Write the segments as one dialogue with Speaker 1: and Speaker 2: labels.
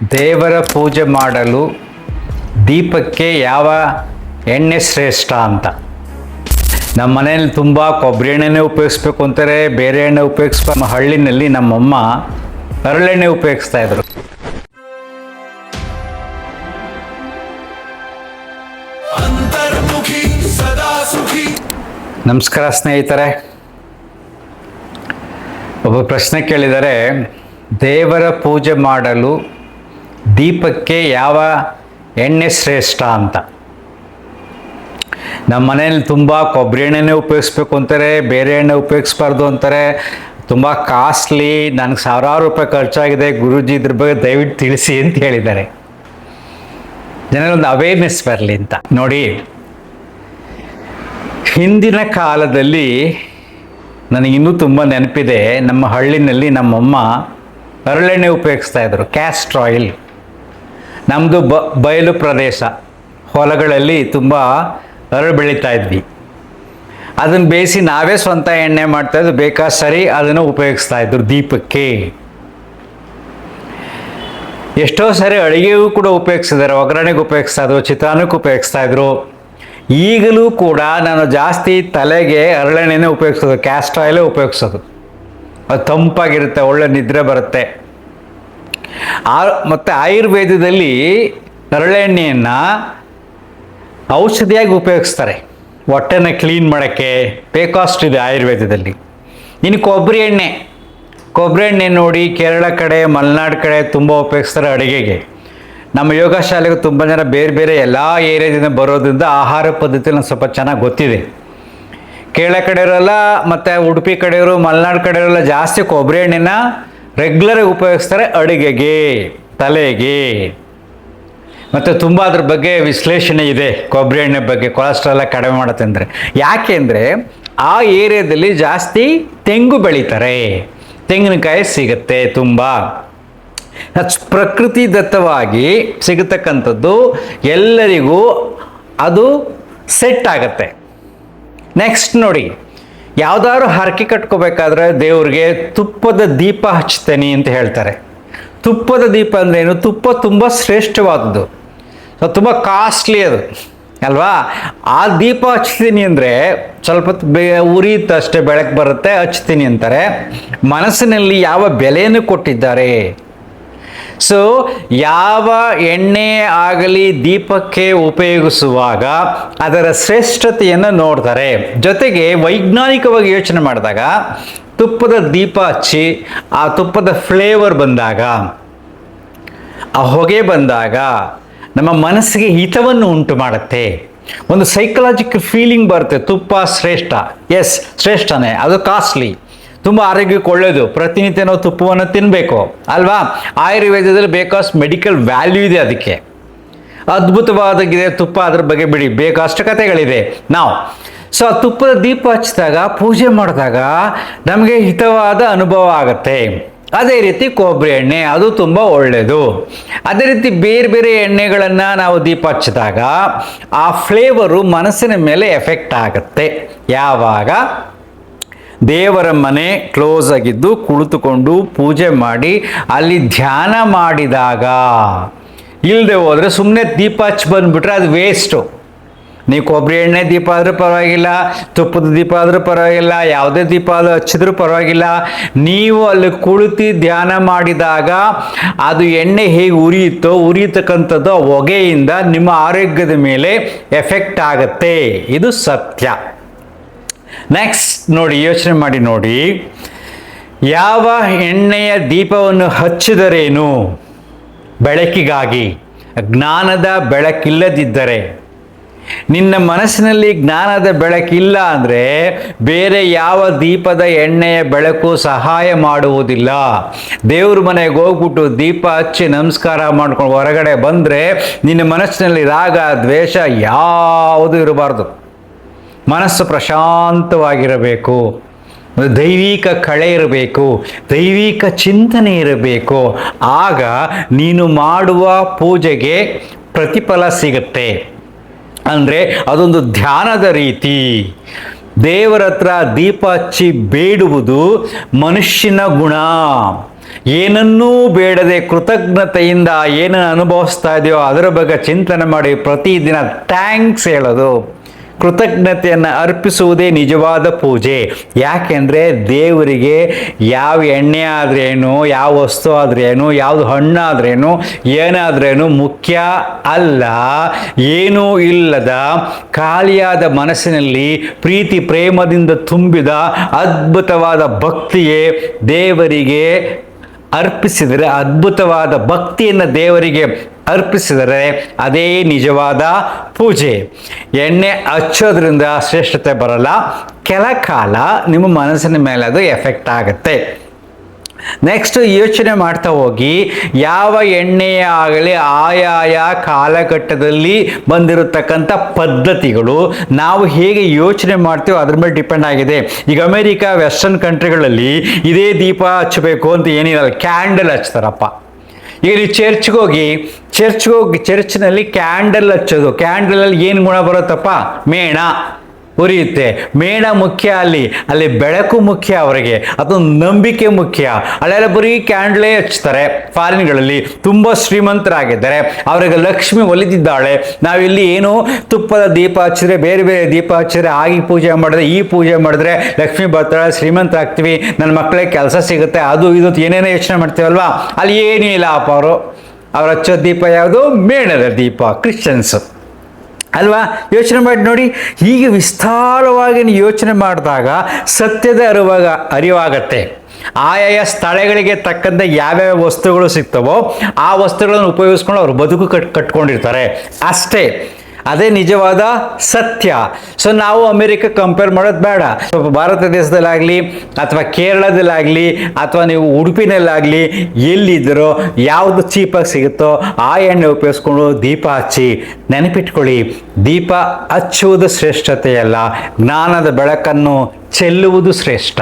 Speaker 1: ದೇವರ ಪೂಜೆ ಮಾಡಲು ದೀಪಕ್ಕೆ ಯಾವ ಎಣ್ಣೆ ಶ್ರೇಷ್ಠ ಅಂತ. ನಮ್ಮ ಮನೆಯಲ್ಲಿ ತುಂಬ ಕೊಬ್ಬರಿ ಎಣ್ಣೆನೇ ಉಪಯೋಗಿಸ್ಬೇಕು ಅಂತಾರೆ, ಬೇರೆ ಎಣ್ಣೆ ಉಪಯೋಗಿಸ್ಬೇಕು. ಹಳ್ಳಿನಲ್ಲಿ ನಮ್ಮಮ್ಮ ಹರಳೆಣ್ಣೆ ಉಪಯೋಗಿಸ್ತಾ ಇದ್ರು. ನಮಸ್ಕಾರ ಸ್ನೇಹಿತರೆ. ಒಬ್ಬ ಪ್ರಶ್ನೆ ಕೇಳಿದರೆ, ದೇವರ ಪೂಜೆ ಮಾಡಲು ದೀಪಕ್ಕೆ ಯಾವ ಎಣ್ಣೆ ಶ್ರೇಷ್ಠ ಅಂತ. ನಮ್ಮ ಮನೆಯಲ್ಲಿ ತುಂಬ ಕೊಬ್ಬರಿ ಎಣ್ಣೆನೇ ಉಪಯೋಗಿಸ್ಬೇಕು ಅಂತಾರೆ, ಬೇರೆ ಎಣ್ಣೆ ಉಪಯೋಗಿಸ್ಬಾರ್ದು ಅಂತಾರೆ. ತುಂಬ ಕಾಸ್ಟ್ಲಿ, ನನಗೆ ಸಾವಿರಾರು ರೂಪಾಯಿ ಖರ್ಚಾಗಿದೆ, ಗುರೂಜಿ ಇದ್ರ ಬಗ್ಗೆ ದಯವಿಟ್ಟು ತಿಳಿಸಿ ಅಂತ ಹೇಳಿದ್ದಾರೆ. ಜನರೊಂದು ಅವೇರ್ನೆಸ್ ಬರಲಿ ಅಂತ. ನೋಡಿ, ಹಿಂದಿನ ಕಾಲದಲ್ಲಿ ನನಗಿನ್ನೂ ತುಂಬ ನೆನಪಿದೆ, ನಮ್ಮ ಹಳ್ಳಿನಲ್ಲಿ ನಮ್ಮಮ್ಮ ಹರಳೆಣ್ಣೆ ಉಪಯೋಗಿಸ್ತಾ ಇದ್ರು, ಕ್ಯಾಸ್ಟ್ರ್ ಆಯಿಲ್. ನಮ್ಮದು ಬಯಲು ಪ್ರದೇಶ, ಹೊಲಗಳಲ್ಲಿ ತುಂಬ ಹರಳು ಬೆಳೀತಾ ಇದ್ವಿ. ಅದನ್ನು ಬೇಯಿಸಿ ನಾವೇ ಸ್ವಂತ ಎಣ್ಣೆ ಮಾಡ್ತಾಯಿದ್ದು, ಬೇಕಾ ಸರಿ ಅದನ್ನು ಉಪಯೋಗಿಸ್ತಾ ಇದ್ರು ದೀಪಕ್ಕೆ. ಎಷ್ಟೋ ಸರಿ ಅಡುಗೆಗೂ ಕೂಡ ಉಪಯೋಗಿಸಿದ್ದಾರೆ, ಒಗ್ಗರಣೆಗೆ ಉಪಯೋಗಿಸ್ತಾ ಇದ್ರು, ಚಿತ್ರಾನ್ನಕ್ಕೆ ಉಪಯೋಗಿಸ್ತಾ ಇದ್ರು. ಈಗಲೂ ಕೂಡ ನಾನು ಜಾಸ್ತಿ ತಲೆಗೆ ಹರಳೆಣ್ಣೆನೇ ಉಪಯೋಗಿಸೋದು, ಕ್ಯಾಸ್ಟ್ರ್ ಆಯಿಲೇ ಉಪಯೋಗಿಸೋದು. ಅದು ತಂಪಾಗಿರುತ್ತೆ, ಒಳ್ಳೆ ನಿದ್ರೆ ಬರುತ್ತೆ. ಮತ್ತು ಆಯುರ್ವೇದದಲ್ಲಿ ಹರಳೆಣ್ಣೆಯನ್ನು ಔಷಧಿಯಾಗಿ ಉಪಯೋಗಿಸ್ತಾರೆ, ಹೊಟ್ಟೆನ ಕ್ಲೀನ್ ಮಾಡೋಕ್ಕೆ ಬೇಕಾಷ್ಟಿದೆ ಆಯುರ್ವೇದದಲ್ಲಿ. ಇನ್ನು ಕೊಬ್ಬರಿ ಎಣ್ಣೆ ನೋಡಿ, ಕೇರಳ ಕಡೆ ಮಲೆನಾಡು ಕಡೆ ತುಂಬ ಉಪಯೋಗಿಸ್ತಾರೆ ಅಡುಗೆಗೆ. ನಮ್ಮ ಯೋಗ ಶಾಲೆಗೆ ತುಂಬ ಜನ ಬೇರೆ ಬೇರೆ ಎಲ್ಲ ಏರಿಯಾದಿಂದ ಬರೋದ್ರಿಂದ ಆಹಾರ ಪದ್ಧತಿ ನನಗೆ ಸ್ವಲ್ಪ ಚೆನ್ನಾಗಿ ಗೊತ್ತಿದೆ. ಕೇರಳ ಕಡೆಯವರೆಲ್ಲ ಮತ್ತು ಉಡುಪಿ ಕಡೆಯವರು, ಮಲೆನಾಡು ಕಡೆಯವರೆಲ್ಲ ಜಾಸ್ತಿ ಕೊಬ್ಬರಿ ಎಣ್ಣೆನ ರೆಗ್ಯುಲರಾಗಿ ಉಪಯೋಗಿಸ್ತಾರೆ ಅಡುಗೆಗೆ, ತಲೆಗೆ. ಮತ್ತು ತುಂಬ ಅದ್ರ ಬಗ್ಗೆ ವಿಶ್ಲೇಷಣೆ ಇದೆ, ಕೊಬ್ಬರಿ ಎಣ್ಣೆ ಬಗ್ಗೆ. ಕೊಲೆಸ್ಟ್ರಾಲ್ ಕಡಿಮೆ ಮಾಡುತ್ತೆ ಅಂದರೆ. ಯಾಕೆ ಅಂದರೆ ಆ ಏರಿಯಾದಲ್ಲಿ ಜಾಸ್ತಿ ತೆಂಗು ಬೆಳೀತಾರೆ, ತೆಂಗಿನಕಾಯಿ ಸಿಗುತ್ತೆ ತುಂಬ. ಪ್ರಕೃತಿ ದತ್ತವಾಗಿ ಸಿಗತಕ್ಕಂಥದ್ದು ಎಲ್ಲರಿಗೂ ಅದು ಸೆಟ್ ಆಗುತ್ತೆ. ನೆಕ್ಸ್ಟ್ ನೋಡಿ, ಯಾವುದಾದ್ರು ಹರಕೆ ಕಟ್ಕೋಬೇಕಾದ್ರೆ ದೇವ್ರಿಗೆ ತುಪ್ಪದ ದೀಪ ಹಚ್ತೇನೆ ಅಂತ ಹೇಳ್ತಾರೆ. ತುಪ್ಪದ ದೀಪ ಅಂದ್ರೇನು? ತುಪ್ಪ ತುಂಬ ಶ್ರೇಷ್ಠವಾದದ್ದು, ತುಂಬ ಕಾಸ್ಟ್ಲಿ ಅದು ಅಲ್ವಾ. ಆ ದೀಪ ಹಚ್ತೀನಿ ಅಂದರೆ ಸ್ವಲ್ಪ ಉರಿಯುತ್ತಷ್ಟೇ, ಬೆಳಕು ಬರುತ್ತೆ, ಹಚ್ತೀನಿ ಅಂತಾರೆ. ಮನಸ್ಸಿನಲ್ಲಿ ಯಾವ ಬೆಲೆಯನ್ನು ಕೊಟ್ಟಿದ್ದಾರೆ. ಸೊ ಯಾವ ಎಣ್ಣೆ ಆಗಲಿ ದೀಪಕ್ಕೆ ಉಪಯೋಗಿಸುವಾಗ ಅದರ ಶ್ರೇಷ್ಠತೆಯನ್ನು ನೋಡ್ತಾರೆ. ಜೊತೆಗೆ ವೈಜ್ಞಾನಿಕವಾಗಿ ಯೋಚನೆ ಮಾಡಿದಾಗ ತುಪ್ಪದ ದೀಪ ಹಚ್ಚಿ ಆ ತುಪ್ಪದ ಫ್ಲೇವರ್ ಬಂದಾಗ, ಆ ಹೊಗೆ ಬಂದಾಗ ನಮ್ಮ ಮನಸ್ಸಿಗೆ ಹಿತವನ್ನು ಉಂಟು ಮಾಡುತ್ತೆ. ಒಂದು ಸೈಕಲಾಜಿಕಲ್ ಫೀಲಿಂಗ್ ಬರುತ್ತೆ, ತುಪ್ಪ ಶ್ರೇಷ್ಠ. ಎಸ್, ಶ್ರೇಷ್ಠನೇ, ಅದು ಕಾಸ್ಟ್ಲಿ, ತುಂಬ ಆರೋಗ್ಯಕ್ಕೆ ಒಳ್ಳೆಯದು. ಪ್ರತಿನಿತ್ಯ ನಾವು ತುಪ್ಪವನ್ನು ತಿನ್ನಬೇಕು ಅಲ್ವಾ. ಆಯುರ್ವೇದದಲ್ಲಿ ಬೇಕಾಷ್ಟು ಮೆಡಿಕಲ್ ವ್ಯಾಲ್ಯೂ ಇದೆ, ಅದಕ್ಕೆ ಅದ್ಭುತವಾಗಿದೆ ತುಪ್ಪ. ಅದ್ರ ಬಗ್ಗೆ ಬಿಡಿ, ಬೇಕಷ್ಟು ಕಥೆಗಳಿದೆ. ಸೊ ಆ ತುಪ್ಪದ ದೀಪ ಹಚ್ಚಿದಾಗ, ಪೂಜೆ ಮಾಡಿದಾಗ ನಮಗೆ ಹಿತವಾದ ಅನುಭವ ಆಗುತ್ತೆ. ಅದೇ ರೀತಿ ಕೊಬ್ಬರಿ ಎಣ್ಣೆ, ಅದು ತುಂಬ ಒಳ್ಳೆಯದು. ಅದೇ ರೀತಿ ಬೇರೆ ಬೇರೆ ಎಣ್ಣೆಗಳನ್ನು ನಾವು ದೀಪ ಹಚ್ಚಿದಾಗ ಆ ಫ್ಲೇವರು ಮನಸ್ಸಿನ ಮೇಲೆ ಎಫೆಕ್ಟ್ ಆಗುತ್ತೆ. ಯಾವಾಗ ದೇವರ ಮನೆ ಕ್ಲೋಸ್ ಆಗಿದ್ದು ಕುಳಿತುಕೊಂಡು ಪೂಜೆ ಮಾಡಿ ಅಲ್ಲಿ ಧ್ಯಾನ ಮಾಡಿದಾಗ, ಇಲ್ಲದೆ ಹೋದರೆ ಸುಮ್ಮನೆ ದೀಪ ಹಚ್ಚಿ ಬಂದುಬಿಟ್ರೆ ಅದು ವೇಸ್ಟು. ನೀವು ಕೊಬ್ಬರಿ ಎಣ್ಣೆ ದೀಪ ಆದರೂ ಪರವಾಗಿಲ್ಲ, ತುಪ್ಪದ ದೀಪ ಆದರೂ ಪರವಾಗಿಲ್ಲ, ಯಾವುದೇ ದೀಪ ಆದರೂ ಹಚ್ಚಿದ್ರೂ ಪರವಾಗಿಲ್ಲ. ನೀವು ಅಲ್ಲಿ ಕುಳಿತು ಧ್ಯಾನ ಮಾಡಿದಾಗ ಅದು ಎಣ್ಣೆ ಹೇಗೆ ಉರಿಯುತ್ತೋ, ಉರಿಯತಕ್ಕಂಥದ್ದು ಆ ಹೊಗೆಯಿಂದ ನಿಮ್ಮ ಆರೋಗ್ಯದ ಮೇಲೆ ಎಫೆಕ್ಟ್ ಆಗುತ್ತೆ. ಇದು ಸತ್ಯ. ನೆಕ್ಸ್ಟ್ ನೋಡಿ, ಯೋಚನೆ ಮಾಡಿ ನೋಡಿ, ಯಾವ ಎಣ್ಣೆಯ ದೀಪವನ್ನು ಹಚ್ಚಿದರೇನು? ಬೆಳಕಿಗಾಗಿ. ಜ್ಞಾನದ ಬೆಳಕಿಲ್ಲದಿದ್ದರೆ, ನಿನ್ನ ಮನಸ್ಸಿನಲ್ಲಿ ಜ್ಞಾನದ ಬೆಳಕಿಲ್ಲ ಅಂದರೆ ಬೇರೆ ಯಾವ ದೀಪದ ಎಣ್ಣೆಯ ಬೆಳಕು ಸಹಾಯ ಮಾಡುವುದಿಲ್ಲ. ದೇವ್ರ ಮನೆಗೆ ಹೋಗ್ಬಿಟ್ಟು ದೀಪ ಹಚ್ಚಿ ನಮಸ್ಕಾರ ಮಾಡ್ಕೊಂಡು ಹೊರಗಡೆ ಬಂದರೆ ನಿನ್ನ ಮನಸ್ಸಿನಲ್ಲಿ ರಾಗ ದ್ವೇಷ ಯಾವುದು ಇರಬಾರ್ದು. ಮನಸ್ಸು ಪ್ರಶಾಂತವಾಗಿರಬೇಕು, ದೈವಿಕ ಕಳೆ ಇರಬೇಕು, ದೈವಿಕ ಚಿಂತನೆ ಇರಬೇಕು. ಆಗ ನೀನು ಮಾಡುವ ಪೂಜೆಗೆ ಪ್ರತಿಫಲ ಸಿಗುತ್ತೆ. ಅಂದರೆ ಅದೊಂದು ಧ್ಯಾನದ ರೀತಿ. ದೇವರ ಹತ್ರ ದೀಪ ಹಚ್ಚಿ ಬೇಡುವುದು ಮನುಷ್ಯನ ಗುಣ. ಏನನ್ನೂ ಬೇಡದೆ ಕೃತಜ್ಞತೆಯಿಂದ ಏನನ್ನು ಅನುಭವಿಸ್ತಾ ಇದೆಯೋ ಅದರ ಬಗ್ಗೆ ಚಿಂತನೆ ಮಾಡಿ ಪ್ರತಿದಿನ ಥ್ಯಾಂಕ್ಸ್ ಹೇಳೋದು, ಕೃತಜ್ಞತೆಯನ್ನು ಅರ್ಪಿಸುವುದೇ ನಿಜವಾದ ಪೂಜೆ. ಯಾಕೆಂದರೆ ದೇವರಿಗೆ ಯಾವ ಎಣ್ಣೆ ಆದ್ರೇನು, ಯಾವ ವಸ್ತು ಆದ್ರೇನು, ಯಾವುದು ಹಣ್ಣಾದ್ರೇನು, ಏನಾದ್ರೇನು ಮುಖ್ಯ ಅಲ್ಲ. ಏನೂ ಇಲ್ಲದ ಖಾಲಿಯಾದ ಮನಸ್ಸಿನಲ್ಲಿ ಪ್ರೀತಿ ಪ್ರೇಮದಿಂದ ತುಂಬಿದ ಅದ್ಭುತವಾದ ಭಕ್ತಿಯೇ ದೇವರಿಗೆ ಅರ್ಪಿಸಿದರೆ, ಅದ್ಭುತವಾದ ಭಕ್ತಿಯನ್ನು ದೇವರಿಗೆ ಅರ್ಪಿಸಿದರೆ ಅದೇ ನಿಜವಾದ ಪೂಜೆ. ಎಣ್ಣೆ ಹಚ್ಚೋದ್ರಿಂದ ಶ್ರೇಷ್ಠತೆ ಬರಲ್ಲ, ಕೆಲ ಕಾಲ ನಿಮ್ಮ ಮನಸ್ಸಿನ ಮೇಲೆ ಅದು ಎಫೆಕ್ಟ್ ಆಗುತ್ತೆ. ನೆಕ್ಸ್ಟ್ ಯೋಚನೆ ಮಾಡ್ತಾ ಹೋಗಿ, ಯಾವ ಎಣ್ಣೆಯೇ ಆಗಲಿ ಆಯಾಯ ಕಾಲಘಟ್ಟದಲ್ಲಿ ಬಂದಿರತಕ್ಕಂಥ ಪದ್ಧತಿಗಳು ನಾವು ಹೇಗೆ ಯೋಚನೆ ಮಾಡ್ತೀವೋ ಅದ್ರ ಮೇಲೆ ಡಿಪೆಂಡ್ ಆಗಿದೆ. ಈಗ ಅಮೇರಿಕಾ ವೆಸ್ಟರ್ನ್ ಕಂಟ್ರಿಗಳಲ್ಲಿ ಇದೇ ದೀಪ ಹಚ್ಚಬೇಕು ಅಂತ ಏನಿರಲ್ಲ, ಕ್ಯಾಂಡಲ್ ಹಚ್ತಾರಪ್ಪ. ಈಗ ನೀವು ಚರ್ಚ್ಗೆ ಹೋಗಿ ಚರ್ಚ್ನಲ್ಲಿ ಕ್ಯಾಂಡಲ್ ಹಚ್ಚೋದು, ಕ್ಯಾಂಡಲಲ್ಲಿ ಏನು ಗುಣ ಬರುತ್ತಪ್ಪ? ಮೇಣ ಉರಿಯುತ್ತೆ. ಮೇಣ ಮುಖ್ಯ, ಅಲ್ಲಿ ಬೆಳಕು ಮುಖ್ಯ ಅವರಿಗೆ, ಅದೊಂದು ನಂಬಿಕೆ ಮುಖ್ಯ. ಅಲ್ಲೆಲ್ಲ ಬರೀ ಕ್ಯಾಂಡಲೇ ಹಚ್ತಾರೆ. ಫಾರಿನ್ಗಳಲ್ಲಿ ತುಂಬ ಶ್ರೀಮಂತರಾಗಿದ್ದಾರೆ, ಅವರಿಗೆ ಲಕ್ಷ್ಮಿ ಒಲಿದಿದ್ದಾಳೆ. ನಾವಿಲ್ಲಿ ಏನು ತುಪ್ಪದ ದೀಪ ಹಚ್ಚಿದ್ರೆ, ಬೇರೆ ಬೇರೆ ದೀಪ ಹಚ್ಚಿದ್ರೆ, ಆಗಿ ಪೂಜೆ ಮಾಡಿದ್ರೆ, ಈ ಪೂಜೆ ಮಾಡಿದ್ರೆ ಲಕ್ಷ್ಮಿ ಬರ್ತಾಳೆ, ಶ್ರೀಮಂತರಾಗ್ತೀವಿ, ನನ್ನ ಮಕ್ಕಳಿಗೆ ಕೆಲಸ ಸಿಗುತ್ತೆ, ಅದು ಇದು ಏನೇನೋ ಯೋಚನೆ ಮಾಡ್ತೀವಲ್ವಾ? ಅಲ್ಲಿ ಏನೂ ಇಲ್ಲ ಅಪ್ಪ. ಅವ್ರು ಹಚ್ಚೋ ದೀಪ ಯಾವುದು? ಮೇಣದ ದೀಪ. ಕ್ರಿಶ್ಚಿಯನ್ಸ್ ಅಲ್ವಾ? ಯೋಚನೆ ಮಾಡಿ ನೋಡಿ. ಹೀಗೆ ವಿಸ್ತಾರವಾಗಿ ಯೋಚನೆ ಮಾಡಿದಾಗ ಸತ್ಯದ ಅರಿವಾಗತ್ತೆ. ಆಯಾಯ ಸ್ಥಳಗಳಿಗೆ ತಕ್ಕಂತೆ ಯಾವ್ಯಾವ ವಸ್ತುಗಳು ಸಿಗ್ತವೋ ಆ ವಸ್ತುಗಳನ್ನು ಉಪಯೋಗಿಸ್ಕೊಂಡು ಅವ್ರು ಬದುಕು ಕಟ್ಕೊಂಡಿರ್ತಾರೆ ಅಷ್ಟೇ. ಅದೇ ನಿಜವಾದ ಸತ್ಯ. ಸೊ ನಾವು ಅಮೇರಿಕ ಕಂಪೇರ್ ಮಾಡೋದು ಬೇಡ. ಭಾರತ ದೇಶದಲ್ಲಾಗಲಿ ಅಥವಾ ಕೇರಳದಲ್ಲಾಗಲಿ ಅಥವಾ ನೀವು ಉಡುಪಿನಲ್ಲಾಗಲಿ ಎಲ್ಲಿದ್ದರೋ ಯಾವುದು ಚೀಪಾಗಿ ಸಿಗುತ್ತೋ ಆ ಎಣ್ಣೆ ಉಪಯೋಗಿಸ್ಕೊಂಡು ದೀಪ ಹಚ್ಚಿ. ನೆನಪಿಟ್ಕೊಳ್ಳಿ, ದೀಪ ಹಚ್ಚುವುದು ಶ್ರೇಷ್ಠತೆಯಲ್ಲ, ಜ್ಞಾನದ ಬೆಳಕನ್ನು ಚೆಲ್ಲುವುದು ಶ್ರೇಷ್ಠ.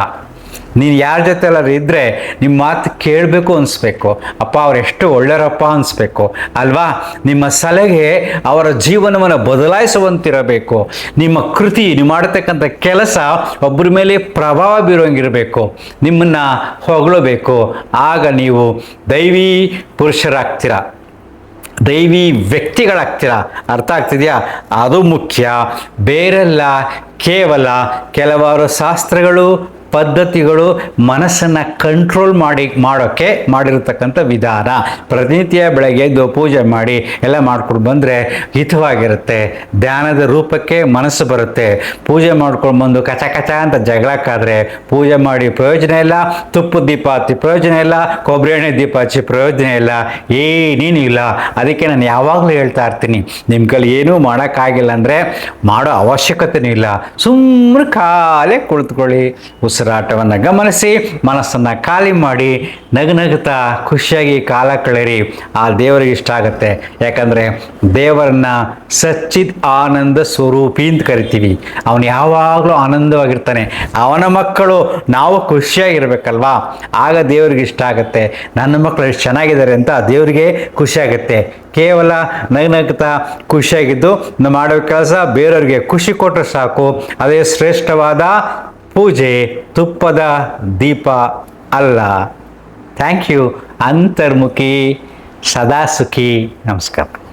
Speaker 1: ನೀನು ಯಾರ ಜೊತೆ ಎಲ್ಲರೂ ಇದ್ದರೆ ನಿಮ್ಮ ಮಾತು ಕೇಳಬೇಕು ಅನಿಸ್ಬೇಕು, ಅಪ್ಪ ಅವ್ರು ಎಷ್ಟು ಒಳ್ಳೆಯರಪ್ಪ ಅನಿಸ್ಬೇಕು ಅಲ್ವಾ? ನಿಮ್ಮ ಸಲಹೆ ಅವರ ಜೀವನವನ್ನು ಬದಲಾಯಿಸುವಂತಿರಬೇಕು. ನಿಮ್ಮ ಕೃತಿ, ನೀವು ಮಾಡತಕ್ಕಂಥ ಕೆಲಸ ಒಬ್ಬರ ಮೇಲೆ ಪ್ರಭಾವ ಬೀರೋಂಗಿರಬೇಕು. ನಿಮ್ಮನ್ನು ಹೊಗಳಬೇಕು. ಆಗ ನೀವು ದೈವಿ ಪುರುಷರಾಗ್ತೀರ, ದೈವಿ ವ್ಯಕ್ತಿಗಳಾಗ್ತೀರ. ಅರ್ಥ ಆಗ್ತಿದೆಯಾ? ಅದು ಮುಖ್ಯ. ಬೇರೆಲ್ಲ ಕೇವಲ ಕೆಲವಾರು ಶಾಸ್ತ್ರಗಳು, ಪದ್ಧತಿಗಳು ಮನಸ್ಸನ್ನು ಕಂಟ್ರೋಲ್ ಮಾಡೋಕ್ಕೆ ಮಾಡಿರತಕ್ಕಂಥ ವಿಧಾನ. ಪ್ರತಿನಿತ್ಯ ಬೆಳಗ್ಗೆ ಎದ್ದು ಪೂಜೆ ಮಾಡಿ ಎಲ್ಲ ಮಾಡ್ಕೊಂಡು ಬಂದರೆ ಹಿತವಾಗಿರುತ್ತೆ. ಧ್ಯಾನದ ರೂಪಕ್ಕೆ ಮನಸ್ಸು ಬರುತ್ತೆ. ಪೂಜೆ ಮಾಡ್ಕೊಂಡು ಬಂದು ಕಚ ಕಚ ಅಂತ ಜಗಳಕ್ಕಾದರೆ ಪೂಜೆ ಮಾಡಿ ಪ್ರಯೋಜನ ಇಲ್ಲ, ತುಪ್ಪದ ದೀಪ ಹಚ್ಚಿ ಪ್ರಯೋಜನ ಇಲ್ಲ, ಕೊಬ್ಬರಿ ಎಣ್ಣೆ ದೀಪ ಹಚ್ಚಿ ಪ್ರಯೋಜನ ಇಲ್ಲ, ಏನೇನು ಇಲ್ಲ. ಅದಕ್ಕೆ ನಾನು ಯಾವಾಗಲೂ ಹೇಳ್ತಾ ಇರ್ತೀನಿ, ನಿಮ್ಮ ಕೈಲಿ ಏನೂ ಮಾಡೋಕ್ಕಾಗಿಲ್ಲ ಅಂದರೆ ಮಾಡೋ ಅವಶ್ಯಕತೆಯೂ ಇಲ್ಲ. ಸುಮ್ಮನೆ ಖಾಲಿ ಕುಳಿತುಕೊಳ್ಳಿ, ಉಸಿರಾಟವನ್ನು ಗಮನಿಸಿ, ಮನಸ್ಸನ್ನು ಖಾಲಿ ಮಾಡಿ, ನಗುತ್ತಾ ಖುಷಿಯಾಗಿ ಕಾಲ ಕಳೆಯಿರಿ. ಆ ದೇವರಿಗೆ ಇಷ್ಟ ಆಗುತ್ತೆ. ಯಾಕಂದರೆ ದೇವರನ್ನ ಸಚ್ಚಿತ್ ಆನಂದ ಸ್ವರೂಪಿ ಅಂತ ಕರಿತೀವಿ. ಅವನು ಯಾವಾಗಲೂ ಆನಂದವಾಗಿರ್ತಾನೆ. ಅವನ ಮಕ್ಕಳು ನಾವು ಖುಷಿಯಾಗಿರ್ಬೇಕಲ್ವಾ? ಆಗ ದೇವರಿಗೆ ಇಷ್ಟ ಆಗುತ್ತೆ. ನನ್ನ ಮಕ್ಕಳು ಎಷ್ಟು ಚೆನ್ನಾಗಿದ್ದಾರೆ ಅಂತ ದೇವರಿಗೆ ಖುಷಿಯಾಗುತ್ತೆ. ಕೇವಲ ನಗುತ್ತಾ ಖುಷಿಯಾಗಿದ್ದು ನಾವು ಮಾಡೋ ಕೆಲಸ ಬೇರೆಯವ್ರಿಗೆ ಖುಷಿ ಕೊಟ್ಟರೆ ಸಾಕು. ಅದೇ ಶ್ರೇಷ್ಠವಾದ ಪೂಜೆ, ತುಪ್ಪದ ದೀಪ ಅಲ್ಲ. Thank you. ಅಂತರ್ಮುಖಿ, ಸದಾ ಸುಖಿ. ನಮಸ್ಕಾರ.